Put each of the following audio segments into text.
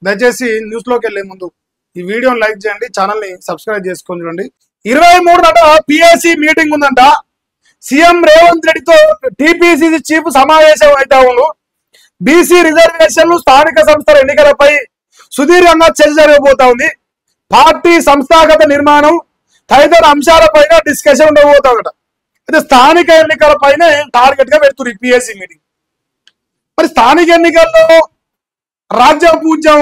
దయచేసి న్యూస్ లోకి వెళ్లే ముందు ఈ వీడియోని లైక్ చేయండి, ఛానల్ ని సబ్స్క్రైబ్ చేసుకొని చూడండి. 23 నాట పిఎస్సి మీటింగ్ ఉందంట. సీఎం రేవంత్ రెడ్డితో టీపీసీసీ చీఫ్ సమావేశం అయితే అవును. బీసీ రిజర్వేషన్లు, స్థానిక సంస్థల ఎన్నికలపై సుదీర్ఘంగా చర్చ జరగబోతా ఉంది. పార్టీ సంస్థాగత నిర్మాణం తదితర అంశాలపైన డిస్కషన్ ఉండబోతుందట. అయితే స్థానిక ఎన్నికలపైనే టార్గెట్ గా పెడుతుంది పిఎస్సి మీటింగ్. మరి స్థానిక ఎన్నికల్లో రాజ్యపూజ్యం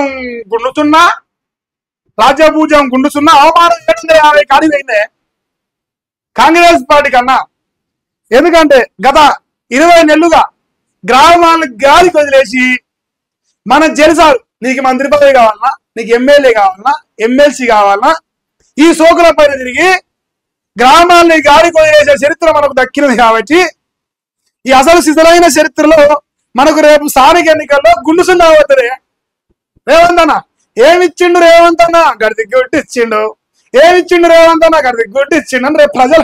గుండుతున్నా అవమానం 750 కాడికి అయిందే కాంగ్రెస్ పార్టీ కన్నా. ఎందుకంటే గత 20 నెలలుగా గ్రామాలకు గాలికి వదిలేసి మనం జెలిసారు, నీకు మంత్రి పదవి కావాలన్నా, నీకు ఎమ్మెల్యే కావాలన్నా, ఎమ్మెల్సీ కావాలన్నా, ఈ సోకుల పైన తిరిగి గ్రామాలని గాలికి వదిలేసే చరిత్ర మనకు దక్కినది. కాబట్టి ఈ అసలు సిద్ధమైన చరిత్రలో మనకు రేపు స్థానిక ఎన్నికల్లో గుండు సున్నా అవుతుంది. రేవంత్ అన్న ఏమిచ్చిండు, రేవంత్ అన్న గడిది గొట్టి ఇచ్చిండు, ఏమిచ్చిండు రేవంత్ అన్న గడిది గొట్టి ఇచ్చిండు అని రేపు ప్రజలు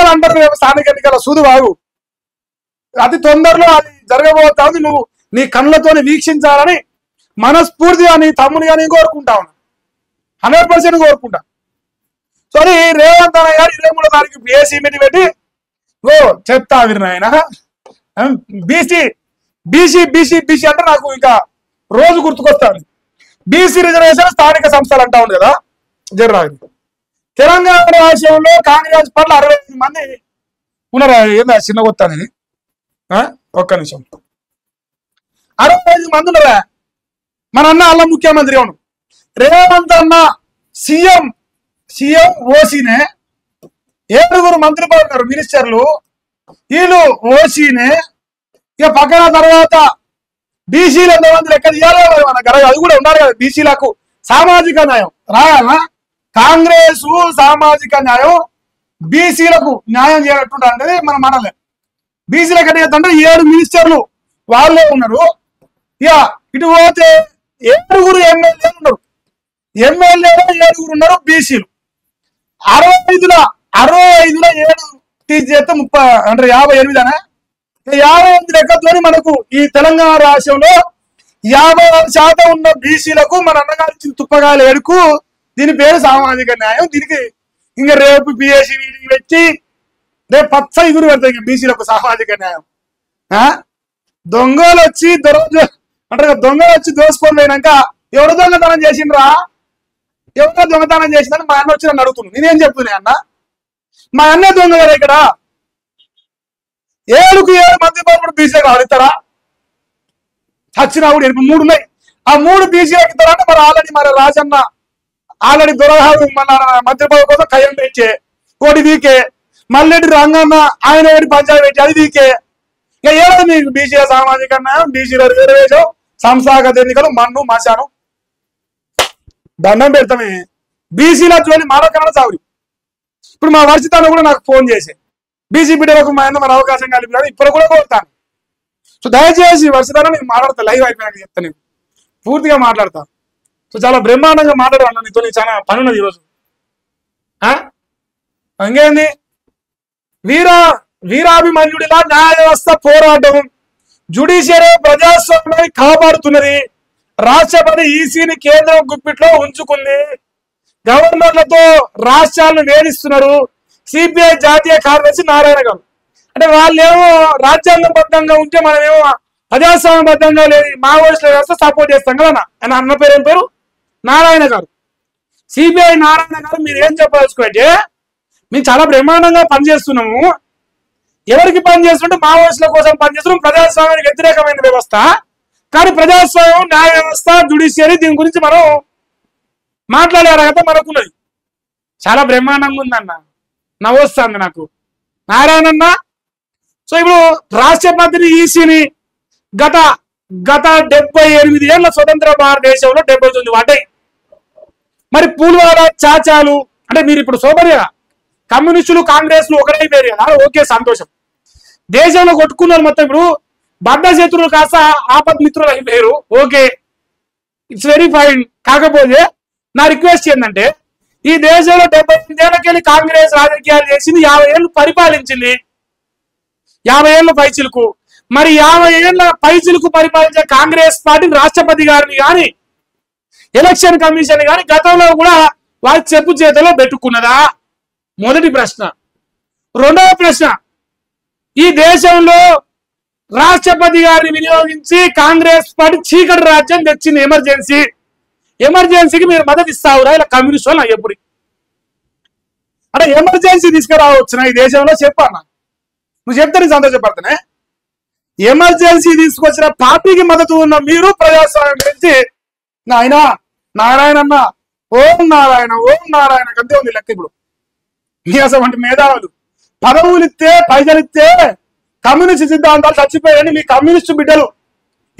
అంటారు. రేపు స్థానిక ఎన్నికల సూదు బాగు అతి తొందరలో అది జరగబోతుంది. నువ్వు నీ కళ్ళతోని వీక్షించాలని మనస్ఫూర్తిగా నీ తమ్ముని కానీ కోరుకుంటావు, 100% కోరుకుంటా. సో అది రేవంత్ అన్న గారు 23వ తారీఖు పిఎస్సి మీటింగ్ పెట్టి చెప్తా మీరు నాయన బీసీ బీసీ బీసీ బీసీ అంటే నాకు ఇంకా రోజు గుర్తుకొస్తాను. బీసీ రిజర్వేషన్ స్థానిక సంస్థలు అంటా ఉంది కదా జర్రాజు. తెలంగాణ రాష్ట్రంలో కాంగ్రెస్ పార్టీ 65 మంది ఉన్నారు. ఏందా చిన్న కొత్తాను ఇది, ఒక్క నిమిషం. 65 మంది ఉన్నారా? మన అన్న అల్ల ముఖ్యమంత్రి అవును. రేవంత్ అన్న సీఎం ఓసీనే, 7 మంత్రి పడ్డారు మినిస్టర్లు, వీళ్ళు ఓసీనే. ఇక పక్కన తర్వాత బీసీలు ఎంతమంది లెక్క తీయాలి మన గర, అది కూడా ఉండాలి కదా. బీసీలకు సామాజిక న్యాయం రాయాలన్నా, కాంగ్రెస్ సామాజిక న్యాయం బీసీలకు న్యాయం చేయనట్టు అనేది మనం అనలేదు. బీసీలకు అంటే 7 మినిస్టర్లు వాళ్ళే ఉన్నారు. ఇక ఇటు పోతే 7 ఎమ్మెల్యేలు ఉన్నారు. ఎమ్మెల్యేలు 7 ఉన్నారు. బీసీలు 65లో 7 తీసేస్తే 30 అంటే 58 అనే 58 లెక్కతో మనకు ఈ తెలంగాణ రాష్ట్రంలో 56% ఉన్న బీసీలకు మన అన్నగారు ఇచ్చిన తుప్పగాలి ఏడుకు దీని పేరు సామాజిక న్యాయం. దీనికి ఇంకా రేపు పిఎస్సి మీటింగ్ పెట్టి రేపు పచ్చ ఇగురు పెడతాయి ఇంకా బీసీలకు సామాజిక న్యాయం. దొంగలు వచ్చి దోసుకొని పోయినాక ఎవరు దొంగతనం చేసిండ్రా, ఎవరో దొంగతనం చేసిందని మా అన్న వచ్చి నన్ను అడుగుతున్నాను. నేనేం చెప్తున్నా అన్న, మా అన్నే దొంగ కదా. ఇక్కడ 7 మంది కూడా బీసీలకు అడుగుతారా? చచ్చినా కూడా 3 ఉన్నాయి. ఆ 3 బీసీలకు ఇస్తారంటే మరి రాజన్న ఆల్రెడీ దొరగారు మన మంత్రి పదవి కోసం కయ్యం పెంచే కోటి వీకే, మళ్ళీ రంగన్న ఆయన ఒకటి పంచాయతీ పెట్టి అది వీకే. ఇక ఏదో మీకు బీసీల సామాజిక న్యాయం, బీసీల రిజర్వేషన్, సంస్థాగత ఎన్నికలు, మన్ను మశాను దండం పెడతామే. బీసీల జోలి మానవకరణ సాగురి. ఇప్పుడు మా వర్షితాన్ని కూడా నాకు ఫోన్ చేసి బీసీ బిడ్డలకు మా అన్న మన అవకాశం కలిపినాడు. ఇప్పుడు కూడా కోరుతాను. సో దయచేసి వర్షితాన్ని నేను మాట్లాడతా, లైవ్ అయిపోయినాక చెప్తాను, నేను పూర్తిగా మాట్లాడతాను. సో చాలా బ్రహ్మాండంగా మాట్లాడాను నీతో, నీకు చాలా పని ఉన్నది ఈరోజు. ఇంకేంది, వీరాభిమన్యుడిలా న్యాయ వ్యవస్థ పోరాటం, జ్యుడిషియరీ ప్రజాస్వామ్యాన్ని కాపాడుతున్నది, రాష్ట్రపతి ఈసీని కేంద్రం గుప్పిట్లో ఉంచుకుంది, గవర్నర్లతో రాష్ట్రాలను వేధిస్తున్నారు, సిపిఐ జాతీయ కార్యదర్శి నారాయణ గారు. అంటే వాళ్ళేమో రాజ్యాంగబద్ధంగా ఉంటే మనమేమో ప్రజాస్వామ్యబద్ధంగా లేదు, మావోయిస్టుల వ్యవస్థ సపోర్ట్ చేస్తాం కదా. ఆయన అన్న పేరు ఏం పేరు? నారాయణ గారు. సిపిఐ నారాయణ గారు మీరు ఏం చెప్పదలుచుకుంటే, మేము చాలా బ్రహ్మాండంగా పనిచేస్తున్నాము. ఎవరికి పనిచేస్తుంటే మావోయిస్టుల కోసం పనిచేస్తున్నాం, ప్రజాస్వామ్యానికి వ్యతిరేకమైన వ్యవస్థ. కానీ ప్రజాస్వామ్యం, న్యాయ వ్యవస్థ, జ్యుడిషియరీ దీని గురించి మనం మాట్లాడే అర్హత మనకున్నది. చాలా బ్రహ్మాండంగా ఉందన్న, నవ్వొస్తుంది నాకు నారాయణన్న. సో ఇప్పుడు రాష్ట్రపతిని ఈసీని గత 78 ఏళ్ల స్వతంత్ర భారతదేశంలో 79 పడ్డాయి. మరి పూల్వాడ చాచాలు అంటే మీరు ఇప్పుడు సోబరిగా కమ్యూనిస్టులు కాంగ్రెస్లు ఒకటైపోయారు కదా, ఓకే సంతోషం. దేశంలో కొట్టుకున్నారు మొత్తం. ఇప్పుడు బద్ద శత్రువులు కాస్త ఆపద్ మిత్రులు అయిపోయారు, ఓకే, ఇట్స్ వెరీ ఫైన్. కాకపోతే నా రిక్వెస్ట్ ఏంటంటే, ఈ దేశంలో 78 ఏళ్ళకెళ్ళి కాంగ్రెస్ రాజకీయాలు చేసింది, 50 ఏళ్ళు పరిపాలించింది, 50 ఏళ్ళ పైచిలకు. మరి 50 ఏళ్ల పైచిలకు పరిపాలించే కాంగ్రెస్ పార్టీ రాష్ట్రపతి గారిని కానీ ఎలక్షన్ కమిషన్ కానీ గతంలో కూడా వారి చెప్పు చేతిలో పెట్టుకున్నదా? మొదటి ప్రశ్న. రెండవ ప్రశ్న, ఈ దేశంలో రాష్ట్రపతి గారిని వినియోగించి కాంగ్రెస్ పార్టీ చీకటి రాజ్యం తెచ్చింది. ఎమర్జెన్సీకి మీరు మద్దతు ఇస్తావురా ఇలా కమ్యూనిస్ట్ వాళ్ళు? ఎప్పుడు అంటే ఎమర్జెన్సీ తీసుకురావచ్చునా ఈ దేశంలో? చెప్పన్నా, నువ్వు చెప్తే నేను సంతోషపడుతున్నా. ఎమర్జెన్సీ తీసుకొచ్చిన పార్టీకి మద్దతు ఉన్న మీరు ప్రజాస్వామ్యం గురించి నాయన నారాయణన్న ఓం నారాయణ కంటే ఉంది లెక్క. ఇప్పుడు మీ అసలు మేధావులు పదవులు ఇస్తే పైసలు ఇస్తే కమ్యూనిస్ట్ సిద్ధాంతాలు చచ్చిపోయాయని మీ కమ్యూనిస్టు బిడ్డలు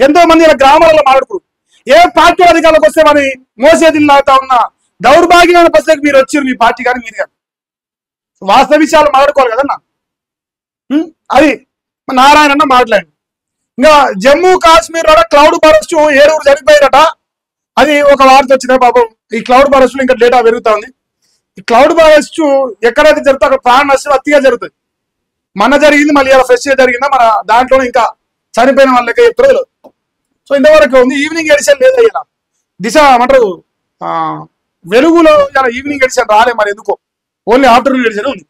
ఎంతో మంది ఇలా గ్రామాలలో మాట్లాడుకురు. ఏ పార్టీ అధికారులకు వస్తే మరి మోసేదిల్లాతా ఉన్న దౌర్భాగ్యమైన పరిస్థితికి మీరు వచ్చారు, మీ పార్టీ కానీ మీరు కానీ. వాస్తవ విషయాలు మాట్లాడుకోవాలి కదన్నా. అది నారాయణన్న మాట్లాడి. ఇంకా జమ్మూ కాశ్మీర్ లో క్లౌడ్ బరస్ట్ 7 చనిపోయారట. అది ఒక వార్త వచ్చింది పాపం. ఈ క్లౌడ్ బరస్టులు ఇంకా డేటా పెరుగుతా ఉంది. ఈ క్లౌడ్ బరస్ట్ ఎక్కడైతే జరుగుతుందో అక్కడ ప్రాణ నష్టం అతిగా జరుగుతుంది. మన జరిగింది, మళ్ళీ ఇలా ఫ్రెష్ గా జరిగిందా మన దాంట్లో ఇంకా చనిపోయిన వాళ్ళకి చెప్తారు. సో ఇంతవరకు ఉంది. ఈవినింగ్ ఎడిషన్ లేదా ఇలా దిశ అంటారు వెలుగులో ఇలా ఈవినింగ్ ఎడిషన్ రాలే మరి ఎందుకో, ఓన్లీ ఆఫ్టర్నూన్ ఎడిషన్ ఉంది.